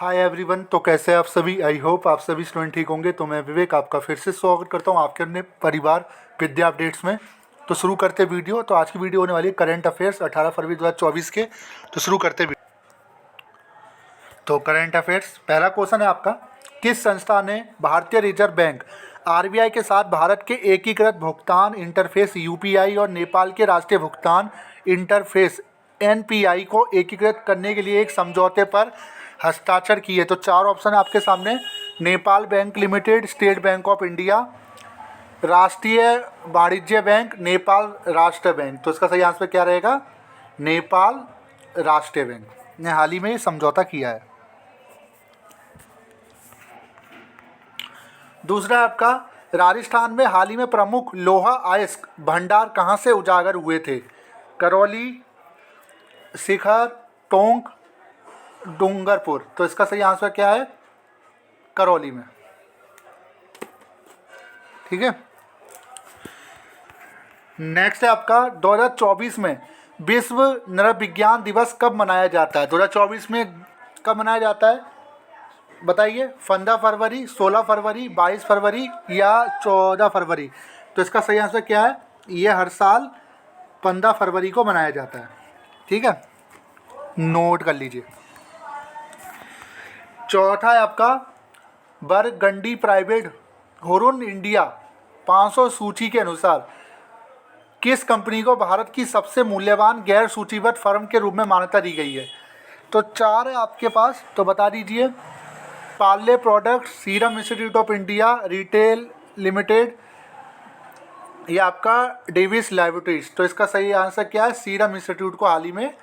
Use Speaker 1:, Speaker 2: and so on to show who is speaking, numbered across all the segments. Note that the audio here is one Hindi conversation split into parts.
Speaker 1: Hi everyone. तो कैसे हैं आप सभी? आई होप आप सभी स्टूडेंट ठीक होंगे। तो मैं विवेक आपका फिर से स्वागत करता हूं आपके अपने परिवार विद्या अपडेट्स में। तो शुरू करते वीडियो। तो आज की वीडियो होने वाली है करंट अफेयर्स 18 फरवरी 2024 के। तो शुरू करते वीडियो। तो करंट अफेयर्स पहला क्वेश्चन है आपका, किस संस्था ने भारतीय रिजर्व बैंक आरबीआई के साथ भारत के एकीकृत भुगतान इंटरफेस यूपीआई और नेपाल के राष्ट्रीय भुगतान इंटरफेस एनपीआई को एकीकृत करने के लिए एक समझौते पर हस्ताक्षर किए? तो चार ऑप्शन है आपके सामने। Nepal bank limited, state bank of India, राष्ट्रीय वाणिज्य बैंक, नेपाल राष्ट्र बैंक। तो इसका सही आंसर क्या रहेगा? नेपाल राष्ट्रीय बैंक ने हाल ही में समझौता किया है। दूसरा है आपका, राजस्थान में हाल ही में प्रमुख लोहा अयस्क भंडार कहाँ से उजागर हुए थे? करौली, शिखर, टोंक, डूंगरपुर। तो इसका सही आंसर क्या है? करौली में। ठीक है। नेक्स्ट है आपका, 2024 में विश्व नरविज्ञान दिवस कब मनाया जाता है? 2024 में कब मनाया जाता है बताइए? 15 फरवरी, 16 फरवरी, 22 फरवरी या 14 फरवरी? तो इसका सही आंसर क्या है? ये हर साल 15 फरवरी को मनाया जाता है। ठीक है, नोट कर लीजिए। चौथा है आपका, बरगंडी प्राइवेट हुरुन इंडिया 500 सूची के अनुसार किस कंपनी को भारत की सबसे मूल्यवान गैर सूचीबद्ध फर्म के रूप में मान्यता दी गई है? तो चार है आपके पास, तो बता दीजिए। Parle products, serum institute of India, retail limited या आपका डेविस लैबोरेटरीज। तो इसका सही आंसर क्या है? सीरम इंस्टीट्यूट को हाल ही में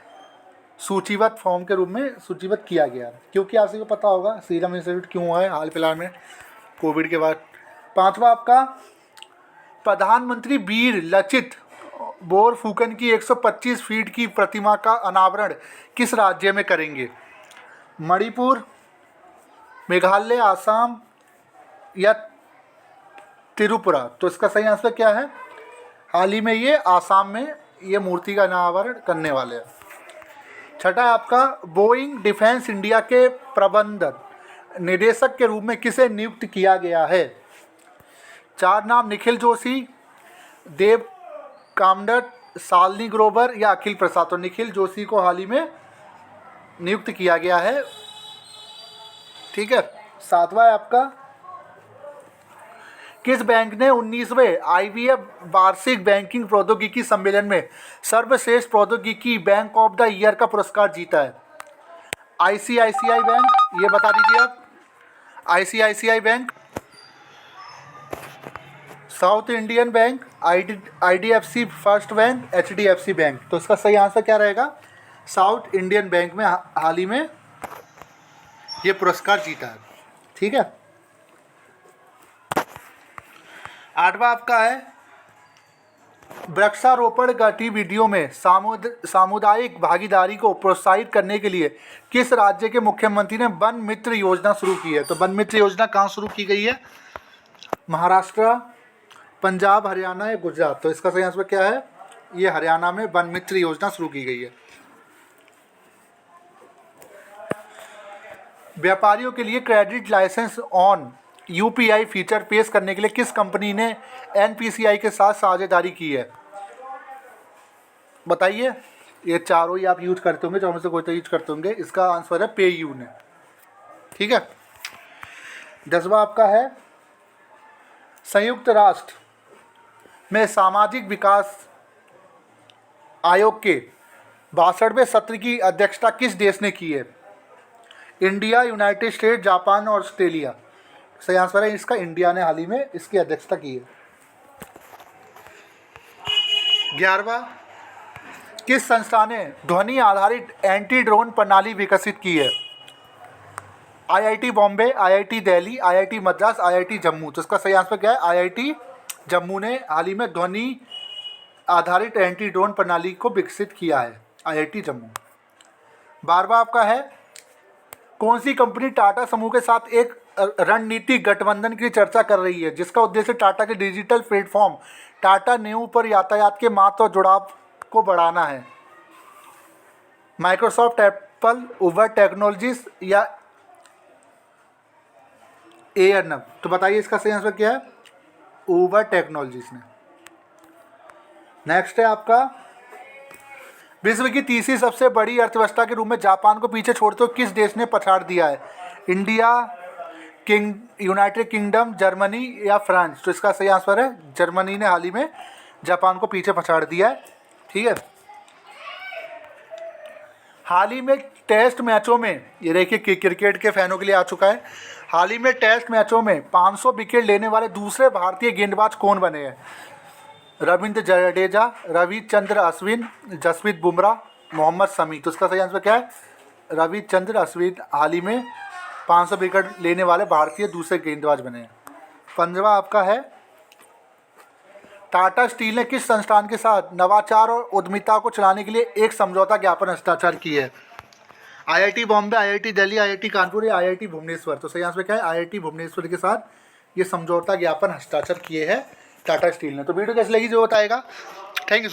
Speaker 1: सूचीबद्ध फॉर्म के रूप में सूचीबद्ध किया गया, क्योंकि आप सभी को पता होगा सीरम इंस्टीट्यूट क्यों हुआ है हाल फिलहाल में कोविड के बाद। पांचवा आपका, प्रधानमंत्री वीर लचित बोरफुकन की 125 फीट की प्रतिमा का अनावरण किस राज्य में करेंगे? मणिपुर, मेघालय, आसाम या त्रिपुरा? तो इसका सही आंसर क्या है? हाल ही में ये आसाम में ये मूर्ति का अनावरण करने वाले हैं। छठा है आपका, बोइंग डिफेंस इंडिया के प्रबंधन निदेशक के रूप में किसे नियुक्त किया गया है? चार नाम, निखिल जोशी, देव कामडट, शालिनी ग्रोवर या अखिल प्रसाद। तो निखिल जोशी को हाल ही में नियुक्त किया गया है। ठीक है। सातवां है आपका, किस बैंक ने 19वें IBF वार्षिक बैंकिंग प्रौद्योगिकी सम्मेलन में सर्वश्रेष्ठ प्रौद्योगिकी बैंक ऑफ द ईयर का पुरस्कार जीता है? ICICI बैंक, ये बता दीजिए आप। ICICI bank, south Indian bank, IDFC first bank, HDFC bank. तो इसका सही आंसर क्या रहेगा? साउथ इंडियन बैंक में हाल ही में ये पुरस्कार जीता है। ठीक है। आठवां आपका है, वृक्षारोपण गतिविधियों में सामुदायिक भागीदारी को प्रोत्साहित करने के लिए किस राज्य के मुख्यमंत्री ने वन मित्र योजना शुरू की है? तो वन मित्र योजना कहाँ शुरू की गई है? महाराष्ट्र, पंजाब, हरियाणा या गुजरात? तो इसका सही आंसर क्या है? ये हरियाणा में वन मित्र योजना शुरू की गई है। व्यापारियों के लिए credit licence on UPI feature पेश करने के लिए किस कंपनी ने एनपीसीआई के साथ साझेदारी की है? बताइए। ये चारों ही आप यूज करते होंगे, चारों में से कोई तो यूज करते होंगे। इसका आंसर है पेयू ने। ठीक है। 10वां आपका है, संयुक्त राष्ट्र में सामाजिक विकास आयोग के 62वें सत्र की अध्यक्षता किस देश ने की है? इंडिया, यूनाइटेड स्टेट, जापान और ऑस्ट्रेलिया? सही आंसर है इसका, इंडिया ने हाल ही में इसकी अध्यक्षता की है। 11वां, किस संस्था ने ध्वनि आधारित एंटी ड्रोन प्रणाली विकसित की है? IIT Bombay, IIT Delhi, IIT Madras, IIT Jammu? तो इसका सही आंसर क्या है? IIT जम्मू ने हाल ही में ध्वनि आधारित एंटी ड्रोन प्रणाली को विकसित किया है, IIT जम्मू। 12वां आपका है, कौन सी कंपनी टाटा समूह के साथ एक रणनीतिक गठबंधन की चर्चा कर रही है जिसका उद्देश्य टाटा के डिजिटल प्लेटफॉर्म टाटा न्यू पर यातायात के महत्व और जुड़ाव को बढ़ाना है? माइक्रोसॉफ्ट, एप्पल, उबर टेक्नोलॉजीज या A&M। तो बताइए इसका सही आंसर क्या है? उबर टेक्नोलॉजीज ने। नेक्स्ट है आपका, विश्व की तीसरी सबसे बड़ी अर्थव्यवस्था के रूप में जापान को पीछे छोड़ते हुए किस देश ने पछाड़ दिया है? इंडिया, यूनाइटेड किंगडम, जर्मनी या फ्रांस? तो इसका सही आंसर है जर्मनी ने हाल ही में जापान को पीछे पछाड़ दिया है। ठीक है, हाल ही में टेस्ट मैचों में, ये देखिए क्रिकेट के फैनों के लिए आ चुका है, हाल ही में टेस्ट मैचों में 500 विकेट लेने वाले दूसरे भारतीय गेंदबाज कौन बने हैं? रविंद्र जडेजा, रविचंद्र अश्विन, जसप्रीत बुमराह, मोहम्मद शमी? तो इसका सही आंसर क्या है? रविचंद्र अश्विन हाल ही में 500 विकेट लेने वाले भारतीय दूसरे गेंदबाज बने हैं। 15वां आपका है, टाटा स्टील ने किस संस्थान के साथ नवाचार और उद्यमिता को चलाने के लिए एक समझौता ज्ञापन हस्ताक्षर की है? IIT Bombay, IIT Delhi, IIT Kanpur या आईआईटी भुवनेश्वर? तो सही आंसर क्या है? आईआईटी भुवनेश्वर के साथ ये समझौता ज्ञापन हस्ताक्षर किए हैं टाटा स्टील ने। तो वीडियो कैसी लगी जो बताएगा। Thank you.